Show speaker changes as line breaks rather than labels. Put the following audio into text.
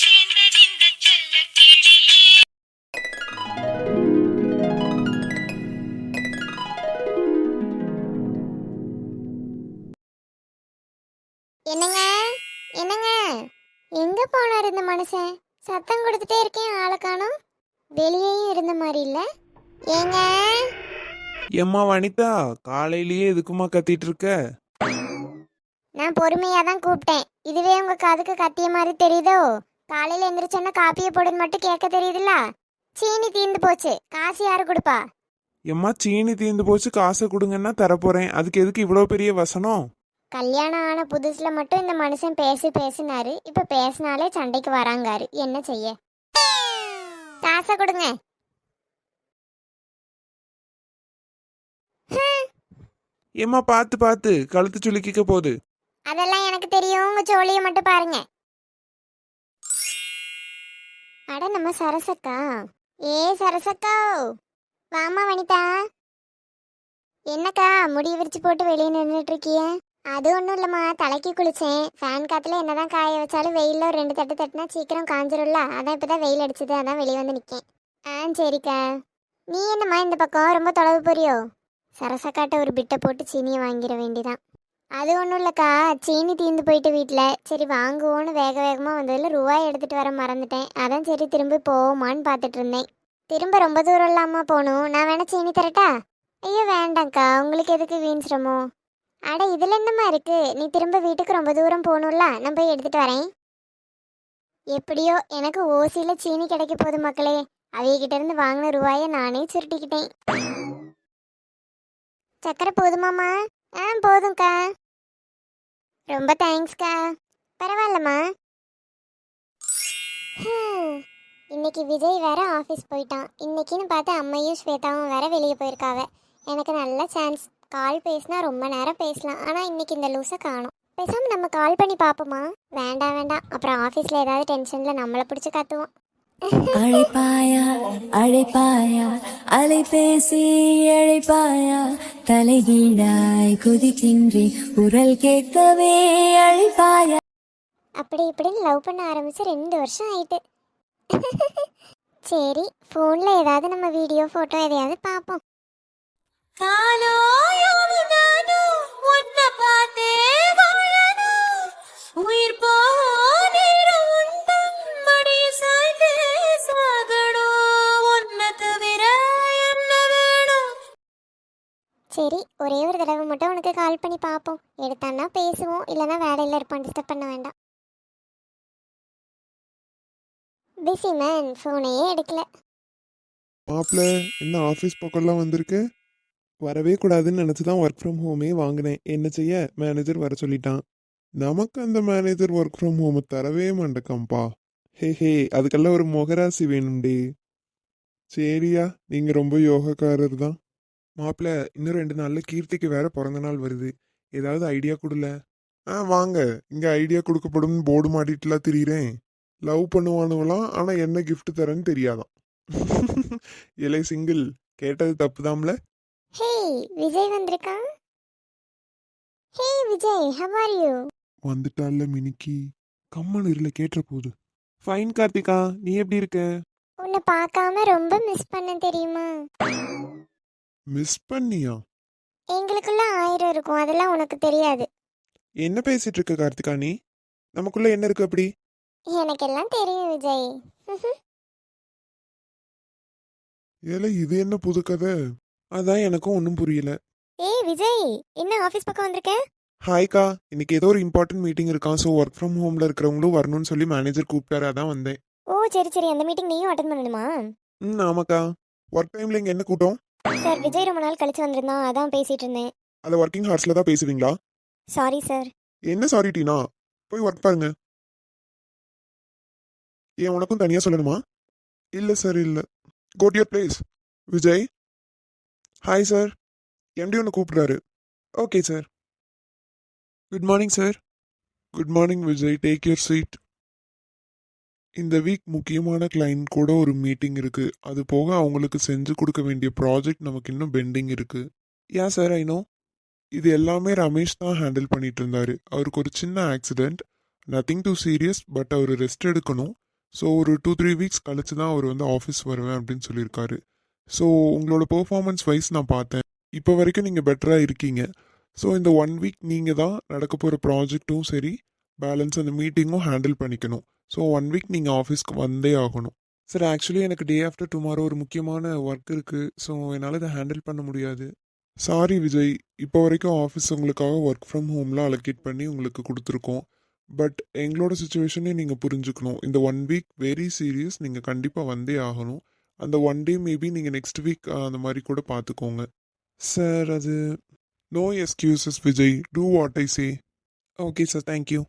என்னங்க என்னங்க, எங்க போனாரு இந்த மனுஷன்? சத்தம் கொடுத்துட்டே இருக்கேன், ஆளை காணோம். வெளியேயும் இருந்த மாதிரி இல்ல. ஏங்க
எம்மா வனிதா, காலையிலேயே எதுக்குமா கத்திட்டு இருக்க?
நான் பொறுமையா தான் கூப்பிட்டேன். இதுவே உங்க காதுக்கு கத்திய மாதிரி தெரியுதோ? காலையில எந்திரிச்சோன்னா காப்பியை போடுன்னு மட்டும் கேட்க தெரியுதுல்ல. சீனி தீர்ந்து போச்சு, காசு யாரு கொடுப்பா?
எம்மா சீனி தீர்ந்து போச்சு, காசை கொடுங்கன்னா தரப்போறேன். அதுக்கு எதுக்கு இவ்வளோ பெரிய வசனம்?
கல்யாணம் ஆன புதுசுல மட்டும் இந்த மனுஷன் பேசினாரு, இப்ப பேசினாலே சண்டைக்கு வராங்காரு. என்ன செய்ய? காசை கொடுங்க.
எம்மா பார்த்து பார்த்து, கழுத்து சுளுக்கிக்க போகுது.
அதெல்லாம் எனக்கு தெரியும், உங்க சோழியை மட்டும் பாருங்க. அட நம்ம சரசக்கா. ஏ சரசக்கா, வாமா வனிதா. என்னக்கா முடி விரிச்சு போட்டு வெளியே நின்றுட்டு இருக்கிய? அது ஒன்றும் இல்லைம்மா, தலைக்கு குளிச்சேன். ஃபேன் காத்துல என்னதான் காய வச்சாலும் வெயிலில் ஒரு 2 தட்டு தட்டினா சீக்கிரம் காஞ்சிரும்ல. அதான் இப்போதான் வெயில் அடிச்சது, அதான் வெளியே வந்து நிற்கேன். சரிக்கா. நீ என்னம்மா இந்த பக்கம் ரொம்ப தொலைவு போறியோ? சரசக்காட்ட ஒரு பிட்டை போட்டு சீனியை வாங்கிட வேண்டிதான். அது ஒன்றும் இல்லைக்கா, சீனி தீர்ந்து போயிட்டு வீட்டில். சரி வாங்குவோன்னு வேக வேகமாக வந்ததில் ரூபாய் எடுத்துகிட்டு வர மறந்துட்டேன். அதான் சரி திரும்பி போவோமான்னு பார்த்துட்டு இருந்தேன். திரும்ப ரொம்ப தூரம் இல்லாமல் போகணும். நான் வேணா சீனி தரட்டா? ஐயோ வேண்டாங்க்கா, உங்களுக்கு எதுக்கு வீண் சிரமம்? அட இதில் என்னம்மா இருக்குது, நீ திரும்ப வீட்டுக்கு ரொம்ப தூரம் போகணும்ல, நான் போய் எடுத்துகிட்டு வரேன். எப்படியோ எனக்கு ஓசியில் சீனி கிடைக்க போகுது மக்களே. அவைகிட்ட இருந்து வாங்கின ரூபாயை நானே சுருட்டிக்கிட்டேன். சக்கரை போதுமாம்மா? போதும்க்கா. ரொம்ப தேங்க்ஸ்க்கா. பரவாயில்லம்மா. இன்னைக்கு விஜய் வேற ஆஃபீஸ் போயிட்டான். இன்னைக்குன்னு பார்த்து அம்மையும் ஸ்வேதாவும் வேற வெளியே போயிருக்காவ. எனக்கு நல்ல சான்ஸ். கால் பேசினா ரொம்ப நேரம் பேசலாம். ஆனால் இன்னைக்கு இந்த லூஸை காணும். பேசாமல் நம்ம கால் பண்ணி பார்ப்போமா? வேண்டாம் வேண்டாம், அப்புறம் ஆஃபீஸில் ஏதாவது டென்ஷனில் நம்மளை பிடிச்சி கத்துவோம்.
அழைப்பாயா அழைப்பாயா அலைபேசி அழைப்பாயா, தலைகீழாய் குதிக்கின்றேன் குரல் கேட்கவே அழைப்பாயா.
அப்படி இப்படின்னு லவ் பண்ண ஆரம்பிச்சு 2 வருஷம் ஆயிட்டு. சரி ஃபோனில் ஏதாவது நம்ம வீடியோ ஃபோட்டோ எதையாவது பார்ப்போம்.
உயிர்
சரி ஒரே ஒரு தடவை மட்டும் உனக்கு கால் பண்ணி பார்ப்போம். எடுத்தான்னா பேசுவோம், இல்லைன்னா வேலையில் இருப்போம். டிஸ்டர்ப் பண்ண வேண்டாம். பிஸி மேன், ஃபோனையே எடுக்கல.
மாப்பிள்ள, என்ன ஆஃபீஸ் பக்கம்லாம் வந்திருக்கு? வரவே கூடாதுன்னு நினச்சி தான் ஒர்க் ஃப்ரம் ஹோமே வாங்கினேன். என்ன செய்ய, மேனேஜர் வர சொல்லிட்டான். நமக்கு அந்த மேனேஜர் ஒர்க் ஃப்ரம் ஹோம் தரவே மாட்டேக்காம்பா. ஹே அதுக்கெல்லாம் ஒரு முகராசி வேணும்டே. சரியா, நீங்கள் ரொம்ப யோகக்காரர் தான். மாப்பிள்ள, இன்னும் 2 நாளில் கீர்த்திக்கு வேற பிறந்த நாள் வருது. ஏதாவது ஐடியா கொடுல. வாங்க, இங்கே ஐடியா கொடுக்கப்படும் போர்டு மாட்டிட்டுலாம் திரியிறேன். லவ் பண்ணுவானுவலாம், ஆனால் என்ன கிஃப்ட் தரேன்னு தெரியாதான். இலை சிங்கிள், கேட்டது தப்புதாம்ல.
ஹே விஜய் வந்திருக்கான். ஹே விஜய், how are you?
வந்துட்டால மினிக்கி. கம்மன் இருல கேட்டுற போகுது. ஃபைன் கார்த்திகா, நீ எப்படி இருக்க?
உன்னை பார்க்காம ரொம்ப மிஸ் பண்ண தெரியுமா?
மிஸ் பண்ணியா?
எங்களுக்குள்ள 1000 இருக்கும், அதெல்லாம் உனக்கு தெரியாது.
என்ன பேசிட்டு இருக்க கார்த்திகா நீ? நமக்குள்ள என்ன இருக்கு அப்படி?
எனக்கெல்லாம் தெரியும் விஜய்.
ஏல இது என்ன புது கதை? அதான் எனக்கும் ஒன்றும் புரியல.
ஏய் விஜய், என்ன ஆஃபீஸ் பக்கம் வந்திருக்க?
ஹாய்க்கா, இன்னைக்கு ஏதோ ஒரு இம்பார்ட்டன்ட் மீட்டிங் இருக்கான். ஸோ ஒர்க் ஃப்ரம் ஹோம்ல இருக்கிறவங்களும் வரணும்னு சொல்லி மேனேஜர் கூப்பிட்டாரு, அதான் வந்தேன்.
ஓ சரி சரி, அந்த மீட்டிங் நீயும் அட்டென்ட் பண்ணணுமா?
ஆமாக்கா. ஒர்க் டைம்ல இங்க என்ன கூட்டம்?
சார் விஜய் ரொம்ப நாள் கழிச்சு வந்திருந்தான், அதான் பேசிட்டு இருந்தேன்.
அதை ஒர்க்கிங் ஹார்ஸ்ல தான் பேசுவீங்களா?
Sorry sir.
என்ன சாரி டீனா? போய் ஒர்க் பாருங்க. ஏன் உனக்கும் தனியா சொல்லணுமா? இல்ல சார் இல்ல. Go to your place. Vijay. Hi sir. MD ஒன்று கூப்பிடுறாரு. Okay sir. Good morning sir. Good morning Vijay, take your seat. இந்த வீக் முக்கியமான கிளைண்ட் கூட ஒரு மீட்டிங் இருக்கு. அது போக அவங்களுக்கு செஞ்சு கொடுக்க வேண்டிய ப்ராஜெக்ட் நமக்கு இன்னும் பெண்டிங் இருக்கு. யா சார், ஐ நோ. இது எல்லாமே ரமேஷ் தான் ஹேண்டில் பண்ணிட்டு இருந்தாரு. அவருக்கு ஒரு சின்ன accident, nothing too serious, but அவர் ரெஸ்ட் எடுக்கணும். ஸோ ஒரு 2-3 வீக்ஸ் கழிச்சு தான் அவர் வந்து ஆஃபீஸ் வருவேன் அப்படின்னு சொல்லியிருக்காரு. ஸோ உங்களோட பெர்ஃபார்மன்ஸ் வைஸ் நான் பார்த்தேன். இப்போ வரைக்கும் நீங்கள் பெட்டராக இருக்கீங்க. ஸோ இந்த 1 வீக் நீங்கள் தான் நடக்க போகிற ப்ராஜெக்ட்டும் சரி, பேலன்ஸ் அந்த மீட்டிங்கும் ஹேண்டில் பண்ணிக்கணும். ஸோ 1 வீக் நீங்கள் ஆஃபீஸ்க்கு வந்தே ஆகணும். சார் ஆக்சுவலி எனக்கு டே ஆஃப்டர் டுமாரோ ஒரு முக்கியமான ஒர்க் இருக்குது. ஸோ என்னால் இதை ஹேண்டில் பண்ண முடியாது. சாரி விஜய், இப்போ வரைக்கும் ஆஃபீஸ் உங்களுக்காக ஒர்க் ஃப்ரம் ஹோம்லாம் அலோகேட் பண்ணி உங்களுக்கு கொடுத்துருக்கோம். பட் எங்களோட சுச்சுவேஷனே நீங்கள் புரிஞ்சுக்கணும். இந்த 1 வீக் வெரி சீரியஸ், நீங்கள் கண்டிப்பாக வந்தே ஆகணும். அந்த 1 டே மேபி நீங்கள் நெக்ஸ்ட் வீக் அந்த மாதிரி கூட பார்த்துக்கோங்க. சார் அது no excuses Vijay, do what I say. Okay sir, thank you.